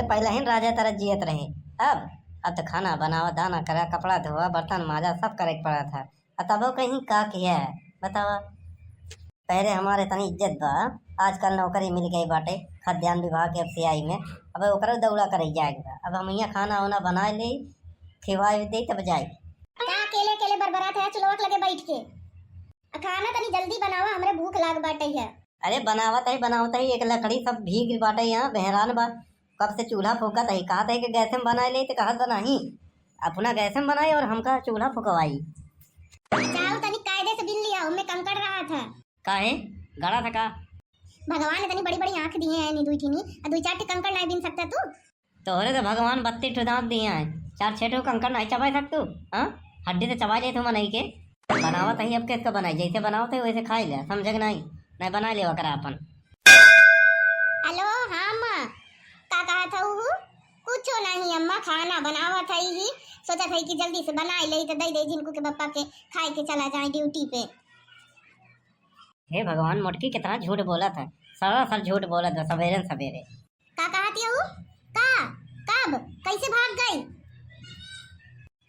पहले ही राजा तरह जियत रहे। अब तो खाना बनावा, दाना करा, कपड़ा धोआ, बर्तन माजा, सब करे के पड़ा था। तब कहीं का किया है बतावा। पहले हमारे तनी इज्जत बा, आजकल नौकरी मिल गई बाटे खाद्यान्न विभाग के एफसीआई में। अब ओकरा दौड़ा करे जाएगा। अब हम यहाँ खाना वाना बना ले, खिवाई दे तब जाए। का अकेले अकेले बरबरात है चुलवक लगे बैठ के। खाना तनी जल्दी बनावा, हमरे भूख लाग बाटे है। अरे बनावत है एक लकड़ी सब भीग बाटे यहाँ बहरान बा। कब से चूल्हा फूकत है, कहा था कि गैस में बनाए ले, तो कहा था नहीं अपना गैस में बनाई और हमका चूल्हा फुकवाई। चाल तनी कायदे से बिल लिया, उनमें कंकड़ रहा था। काहे गड़ा था का? भगवान ने तनी बड़ी बड़ी आंख दिए हैं, नी दुई ठीनी दुई चार टी कंकड़ नहीं बिन सकता तू। तोहरे तो भगवान 32 ठो दांत दिए हैं, 4-6 ठो कंकड़ नहीं चबा सकतू। हाँ हड्डी तो चबा ले तुम नहीं के। बनावत है अब कैसे बनाई, जैसे बनावत है वैसे खाई ले, समझे नहीं बना ले वकरा अपन। हेलो हाँ अम्मा, का कहा था वो? कुछ नहीं अम्मा, खाना बनावा था ही, सोचा था कि जल्दी से बना ले तो दे दे जिनको के पापा के खाए के चला जाए ड्यूटी पे। हे भगवान, मोटकी कितना झूठ बोला था, सरासर झूठ बोला था सवेरे सवेरे। का कहा थी वो? का कब कैसे भाग गई?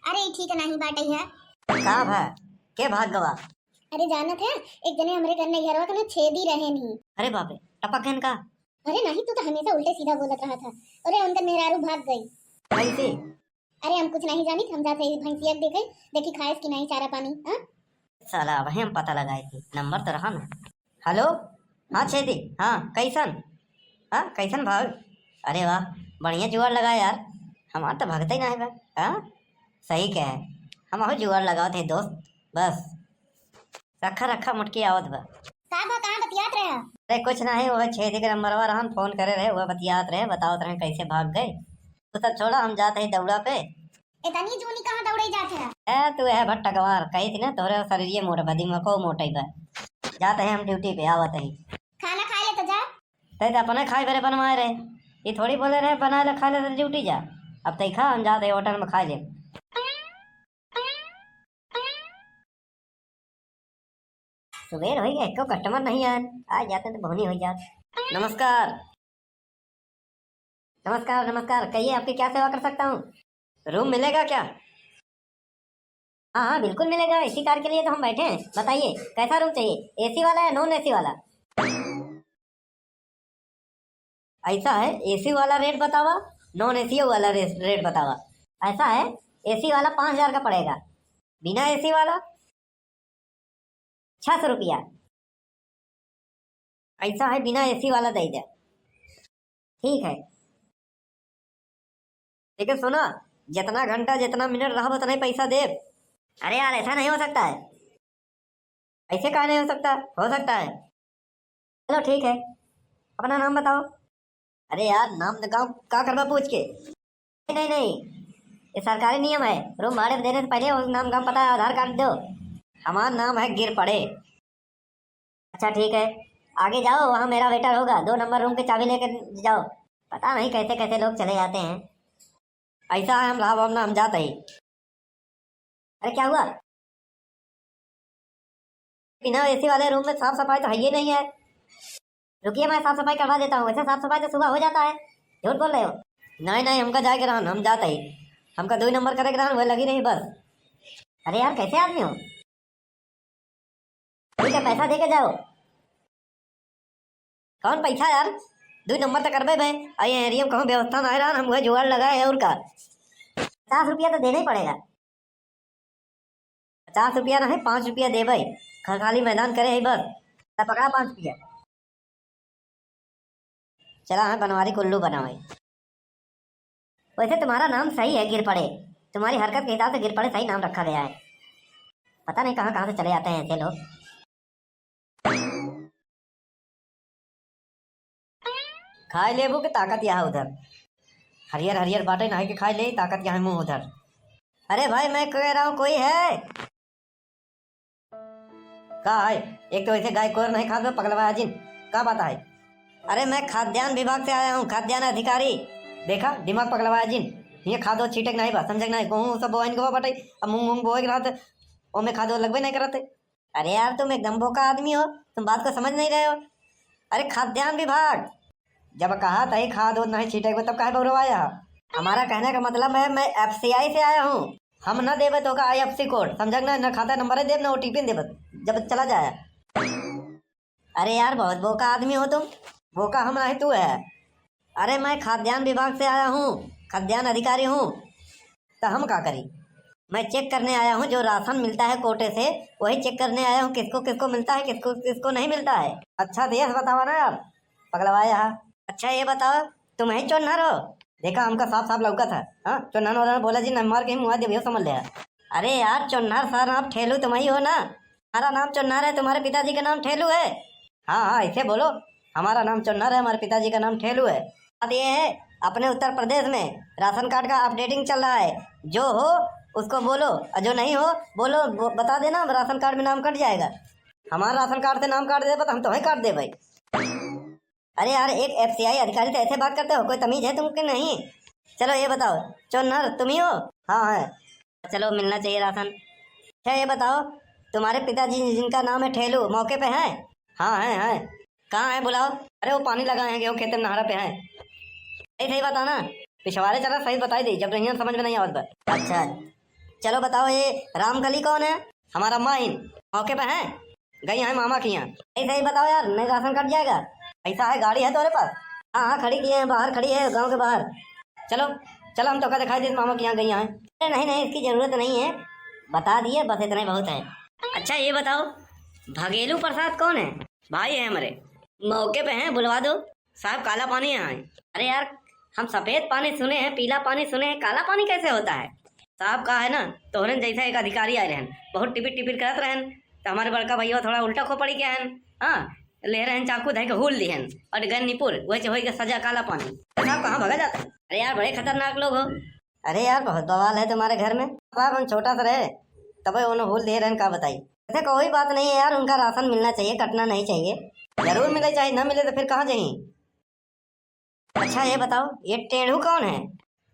अरे ठीक नहीं बाटे है। का भा के भाग गवा? अरे जानत है एक जने हमरे घर में घरवा के छेदी रहे नहीं। अरे बापे टपकन का? अरे नहीं तू तो हमेशा उल्टे सीधा बोलत रहा था। अरे उनका मेहरारू भाग गई। कैसे? अरे हम कुछ नहीं जानी, हम जाते भैंसिया देखे देखी खाए कि नहीं चारा पानी। हां साला वही हम पता लगाए थे, नंबर तो रहा ना। हेलो हाँ छेदी, हाँ कैसन? हाँ कैसन भाग? अरे वाह बढ़िया जुगाड़ लगा यार, हमार तो भागते ही नहीं बा। हाँ सही कह है, हम और जुगाड़ लगाओ थे दोस्त। बस रखा रखा मुटकी आवत बा। साहब कहां बतियात रहे? अरे कुछ नहीं, वो छेदी के नंबरवा रहन फोन करे रहे, वो बतियात रहे, बतावत रहे कैसे भाग गए। तो सब छोड़ा, हम जाते ही दौड़ा पे। इतनी जूनी कहां दौड़े जाते है? ए तू है भट्टा गवार कही थी ना, तोरे शरीर मोटा बदी में को मोटा ही बा। जाते हैं हम ड्यूटी पे, आवत ही। खाना खा ले तो जा। तो अपने खाए बेरे बनवाए रहे, ये थोड़ी बोले रहे बना ले खा ले तो ड्यूटी जा। अब तय खा, हम जाते होटल में खा ले। सुबेर हो गया, एको कस्टमर नहीं आए, आज जाते तो बहुनी हो जात। नमस्कार नमस्कार नमस्कार, कहिए आपकी क्या सेवा कर सकता हूँ? रूम मिलेगा क्या? हाँ हाँ बिल्कुल मिलेगा, इसी कार के लिए तो हम बैठे हैं। बताइए कैसा रूम चाहिए, एसी वाला या नॉन एसी वाला? ऐसा है एसी वाला रेट बतावा, नॉन एसी वाला रेट बतावा। ऐसा है एसी वाला 5000 का पड़ेगा, बिना एसी वाला 600 रुपया। ऐसा है बिना एसी वाला दे दे। ठीक है लेकिन सुना, जितना घंटा जितना मिनट रहा उतना ही पैसा दे। अरे यार ऐसा नहीं हो सकता है, ऐसे क्या नहीं हो सकता है। चलो ठीक है, अपना नाम बताओ। अरे यार नाम गाँव क्या करवा पूछ के? नहीं ये सरकारी नियम है, रूम भाड़े देने से पहले वो नाम गाँव पता आधार कार्ड दो। हमारा नाम है गिर पड़े। अच्छा ठीक है, आगे जाओ, वहाँ मेरा वेटर होगा, 2 नंबर रूम की चाबी लेकर जाओ। पता नहीं कैसे कैसे लोग चले जाते हैं। ऐसा है हम हम जाते ही। अरे क्या हुआ? बिना एसी वाले रूम में साफ सफाई तो है ही नहीं है। रुकिए मैं साफ सफाई करवा देता हूँ, वैसे साफ सफाई तो सुबह हो जाता है। झूठ बोल रहे हो? नहीं हमका जाके रहन, हम जाते ही, हमका 2 नंबर करे रहन, वह लगी नहीं बस। अरे यार कैसे आदमी हो? ठीक है पैसा दे के जाओ। कौन पैसा यार, 2 नंबर तो करबे भाई, आई एरिया में कहूँ व्यवस्था नहीं रहा, हम वह जुगाड़ लगाए है। और का 50 रुपया तो देना ही पड़ेगा। 50 रुपया नहीं 5 रुपया दे भाई, खाली मैदान करे है बस। पकड़ा 5 रुपया। चला हाँ बनवारी कुल्लू बना भाई। वैसे तुम्हारा नाम सही है गिर पड़े, तुम्हारी हरकत के हिसाब से गिर पड़े सही नाम रखा गया है। पता नहीं कहाँ कहाँ से चले जाते हैं ऐसे लोग। खाए लेबू के ताकत यहाँ उधर, हरियर हरियर बाटे नहा के खाए ले, ताकत यहाँ मुंह उधर। अरे भाई मैं कह रहा हूँ कोई है? कहा है? एक तो ऐसे गाय कोर नहीं खा दो पगलवा जिन, क्या बात है? अरे मैं खाद्यान्न विभाग से आया हूँ, खाद्यान्न अधिकारी। देखा दिमाग पगलवा जिन, ये खादो छीटक नहीं बा, समझ नहीं कहूँ सब बोइन को बटे। अब मूंग बोए रहते ओ में खादो लगभग नहीं करते। अरे यार तुम एकदम बोका आदमी हो, तुम बात को समझ नहीं रहे हो। अरे खाद्यान्न विभाग, जब कहा तही खाद उद नहीं छीटे तब काहे बउरवाया? हमारा कहने का मतलब है मैं FCI से आया हूँ। हम न देवे तो का IFC कोड समझ ना, न खाता नंबर देव न OTP देव जब चला जाए। अरे यार बहुत बोका आदमी हो तुम। बोका हम नहीं तू है। अरे मैं खाद्यान्न विभाग से आया हूँ, खाद्यान्न अधिकारी हूँ। तो हम क्या करी? मैं चेक करने आया हूँ, जो राशन मिलता है कोटे से वही चेक करने आया हूँ, किसको किसको मिलता है किसको किसको नहीं मिलता है। अच्छा देश बताओ ना यार, पगलवाया। अच्छा ये बताओ तुम ही चोन्नर हो? देखा हमका साफ साफ लौका था। हाँ चोन्नर वाला बोला जी नंबर के मुँह देवियो समझ लिया। अरे यार चोन्नर सर आप ठेलू तुम ही हो ना? हमारा नाम चोन्नर है, तुम्हारे पिताजी का नाम ठेलू है। हाँ हाँ ऐसे बोलो, हमारा नाम चोन्नर है, हमारे पिताजी का नाम ठेलू है। बात ये है अपने उत्तर प्रदेश में राशन कार्ड का अपडेटिंग चल रहा है, जो हो उसको बोलो और जो नहीं हो बोलो, बता देना राशन कार्ड में नाम कट जाएगा। हमारा राशन कार्ड से नाम काट दे तो हम तो ही काट दे भाई। अरे यार एक FCI अधिकारी से ऐसे बात करते हो? कोई तमीज है तुमके नहीं? चलो ये बताओ चोन्नर तुम ही हो? हाँ है। चलो मिलना चाहिए राशन। अच्छा ये बताओ तुम्हारे पिताजी जिनका नाम है ठेलू मौके पे हैं? हाँ है। कहाँ है बुलाओ। अरे वो पानी लगाए हैं गेहूँ खेत में नहरा पे हैं। सही सही बताना, पिछवाड़े चला सही बताई दी, जब नहीं समझ में नहीं आवत। अच्छा चलो बताओ ये रामकली कौन है? हमारा अम्मा इन मौके पे हैं, गई हैं मामा की यहाँ। सही सही बताओ यार, नहीं राशन कट जाएगा? ऐसा है गाड़ी है तुम्हारे पास? हाँ हाँ खड़ी की है, बाहर खड़ी है गाँव के बाहर। चलो चलो हम तो क्या दिखाई दे मामा की यहाँ गई हैं। अरे नहीं नहीं इसकी जरूरत नहीं है, बता दिए बस इतना ही बहुत है। अच्छा ये बताओ भगेलू प्रसाद कौन है? भाई है हमारे, मौके पे हैं बुलवा दो। साहब काला पानी है। अरे यार हम सफेद पानी सुने हैं, पीला पानी सुने हैं, काला पानी कैसे होता है? साहब का है ना तोहरे जैसा एक अधिकारी आए रहन, बहुत टिपिट टिपिट करत रहन, तो हमारे बड़का भैया थोड़ा उल्टा खोपड़ी के हन। हाँ ले रहन चाकू धै के हुल दिहन और गन्नीपुर वही हो के सजा काला पानी। साहब कहाँ भगा जाता? अरे यार बड़े खतरनाक लोग हो। अरे यार बहुत बवाल है तुम्हारे घर में। साहब हम छोटा सा रहे तब उन्हें हुल दे रहन, का बताई। ऐसे कोई बात नहीं है यार, उनका राशन मिलना चाहिए, कटना नहीं चाहिए। जरूर मिले, चाहे न मिले तो फिर कहाँ जाइए। अच्छा ये बताओ ये टेढ़ू कौन है?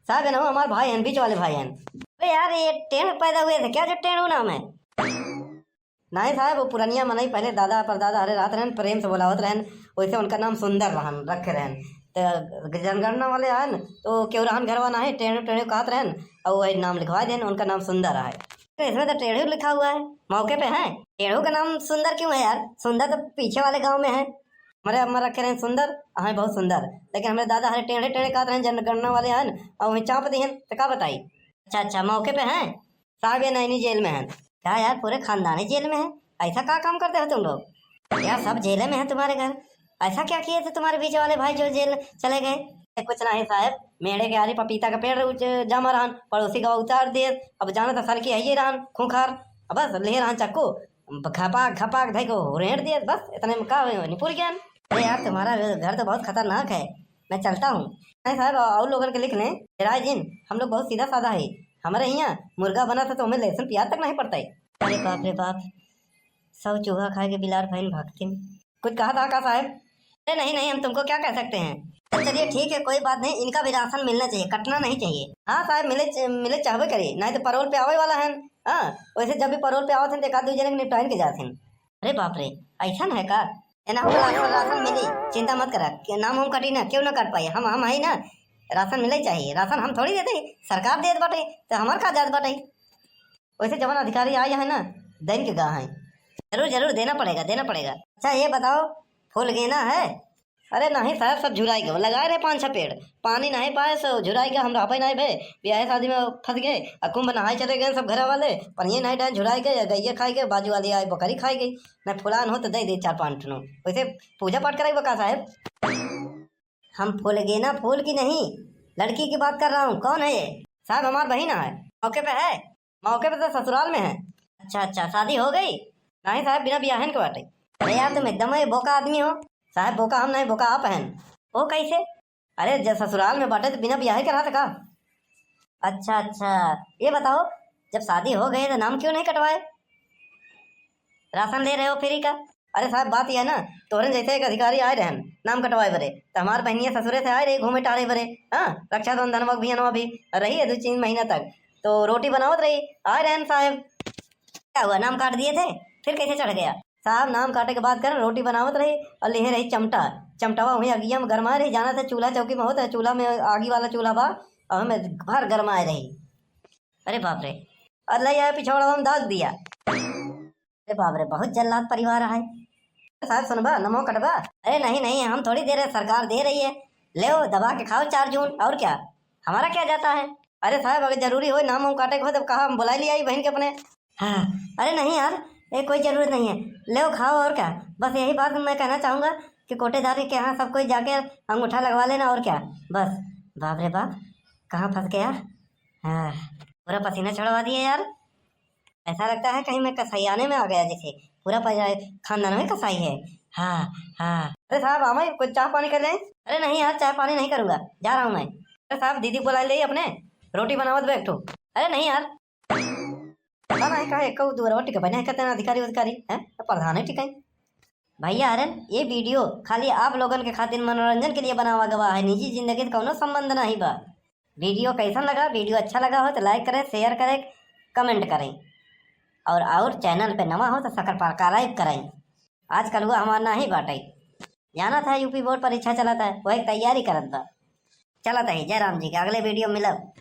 साहब है ना हमारे भाई हैं, बीच वाले भाई हैं। अरे यार ये टेढ़ पैदा हुए थे क्या जो टेढ़ू नाम है? नहीं साहब वो पुरानिया मनाई पहले दादा परदादा हरे रात रहन प्रेम से बोलावत रहन, वैसे उनका नाम सुंदर रहन रखे रहन। तो जनगणना वाले आन तो क्यों रहन घरवा ना है टेढ़ू टेढ़ू कहत रहन और वही नाम लिखवा देन, उनका नाम सुंदर है। तो इसमें तो टेढ़ू लिखा हुआ है, मौके पे है। टेढ़ू का नाम सुंदर क्यों है यार? सुंदर तो पीछे वाले गाँव में है। हमारे अम्मा रखे रहे सुंदर, हाँ बहुत सुंदर, लेकिन हमारे दादा हरे टेढ़े टेढ़े कहते रहे जनगणना वाले हैं और वहीं चाप दिए तो क्या बताई। अच्छा अच्छा मौके पे हैं। साहब ये नैनी जेल में है। क्या यार पूरे खानदानी जेल में है? ऐसा क्या काम करते हो तुम लोग? यार सब जेल में है तुम्हारे घर, ऐसा क्या किए थे तुम्हारे बीच वाले भाई जो जेल चले गए? कुछ नहीं साहब, मेढ़े के आरी पपीता का पेड़ जमा रहन, पड़ोसी का उतार दिए, अब जाना तो सर की है रहन खूंखार, अब बस ले रहन चक्कू खपाक खपाक धई को रेड़ दिए, बस इतने में का निपुर गया। अरे यार तुम्हारा घर तो बहुत खतरनाक है, मैं चलता हूँ। नहीं साहब और लोगों के लिख लें राय जिन, हम लोग बहुत सीधा साधा है। हमारे यहाँ मुर्गा बना था तो हमें लहसुन प्याज तक नहीं पड़ता है। अरे बाप रे बाप, सब चूहा खा के बिलार फैन भागती। कुछ कहा था का साहब? अरे नहीं नहीं हम तुमको क्या कह सकते हैं। तो चलिए ठीक है कोई बात नहीं, इनका भी राशन मिलना चाहिए, कटना नहीं चाहिए। हाँ साहब मिले चाहबे करिए, नहीं तो परोल पे आवे वाला है। हाँ वैसे जब भी परोल पे आवत हैं तो एक आध दो जने के निपटाइन के जाते हैं। अरे बाप रे ऐसा है का? राशन मिली, चिंता मत करा, नाम हम कटी ना क्यों ना कट पाए, हम है ना, राशन मिले चाहिए। राशन हम थोड़ी देते, सरकार देत बाटे तो हमार का जात बाटे। वैसे जवान अधिकारी आए है ना दैन के गा है, जरूर जरूर देना पड़ेगा देना पड़ेगा। अच्छा ये बताओ फूल गेना है? अरे नहीं साहब सब झुराई गए, लगाए रहे 5-6 पेड़, पानी नहीं पाए सो झुराई गए, हम रह नहीं भे ब्याह शादी में फंस गए, कुंभ नहाए चले गए सब घर वाले, पनिए नहीं डाल झुराई गए, गैया खाई गए, बाजू वाली आई बकरी खाई गई। मैं फुलान हो तो दे 4-5 ठनों, वैसे पूजा पाठ कराई बका साहब। हम फूल गेना फूल की नहीं लड़की की बात कर रहा हूँ। कौन है ये? साहब हमार बहन है, मौके पे है, मौके पे तो ससुराल में है। अच्छा अच्छा शादी हो गई? नहीं साहब बिना ब्याहन के बाटे। अरे यार तुम एकदम ही बोका आदमी हो। साहब बोका हम नहीं, बोका आप हैं। वो कैसे? अरे जब ससुराल में बाटे तो बिना ब्याह के रहा था का? अच्छा अच्छा ये बताओ जब शादी हो गई तो नाम क्यों नहीं कटवाए? राशन ले रहे हो फ्री का? अरे साहब बात यह है ना, तोहरे जैसे एक अधिकारी आए रहे नाम कटवाए बरे, तो हमारे बहनिया ससुरे से आए रहे घूमे टारे बरे। हाँ रक्षाबंधन भी भी रही है 2-3 महीना तक, तो रोटी बनावत रही आए रहन साहब। क्या हुआ नाम काट दिए थे फिर कैसे चढ़ गया? साहब नाम काटे के बात कर, रोटी बनावत रही और लेहे रही चमटा। चमटावा वहीं अगिया में गरमाए रही, जाना था चूल्हा चौकी में होता है, चूल्हा में आगी वाला चूल्हा बा और हमें भर गरमाए रही। अरे बाप रे, और ले आया पिछौड़ा में दाग दिया। अरे बाप रे, बहुत जल्लाद परिवार है। साहब सुनबा, नमो कटबा। अरे नहीं नहीं, हम थोड़ी दे रहे, सरकार दे रही है, ले दबा के खाओ 4 जून, और क्या, हमारा क्या जाता है। अरे साहब अगर जरूरी हो नाम हम काटे को तो कहा, हम बुला लिया बहन के अपने। हाँ अरे नहीं यार, ये कोई ज़रूरत नहीं है, ले खाओ और क्या। बस यही बात मैं कहना चाहूँगा कि कोटेदार के यहाँ सब कोई जाके अंगूठा लगवा लेना, और क्या बस। बाप रे बाप, कहाँ फंस गया। हाँ, पूरा पसीना छुड़वा दिया यार, ऐसा लगता है कहीं मैं कसाईयाने में आ गया, जैसे पूरा खानदान में कसाई है। हाँ हाँ। अरे साहब आमा कुछ चाय पानी कर लें। अरे नहीं यार, चाय पानी नहीं करूँगा, जा रहा हूँ मैं। अरे साहब दीदी बुला ले अपने, रोटी बनावत बैठ ठो। अरे नहीं यार, पता नहीं कहा एक दूर टिका बने कहते हैं अधिकारी अधिकारी हैं, प्रधान है टिकाई। भैया अरे ये वीडियो खाली आप लोगन के खातिर मनोरंजन के लिए बनावा गवा है, निजी जिंदगी से कोनो संबंध नहीं बा। वीडियो कैसा लगा, वीडियो अच्छा लगा हो तो लाइक करें, शेयर करें, कमेंट करें, और चैनल पे नवा हो तो सब्सक्राइब करें। आजकल वो हमारा ना ही बाटे, जाना था यूपी बोर्ड परीक्षा चला था, वही तैयारी करत बा। चला था। जय राम जी के, अगले वीडियो मिलब।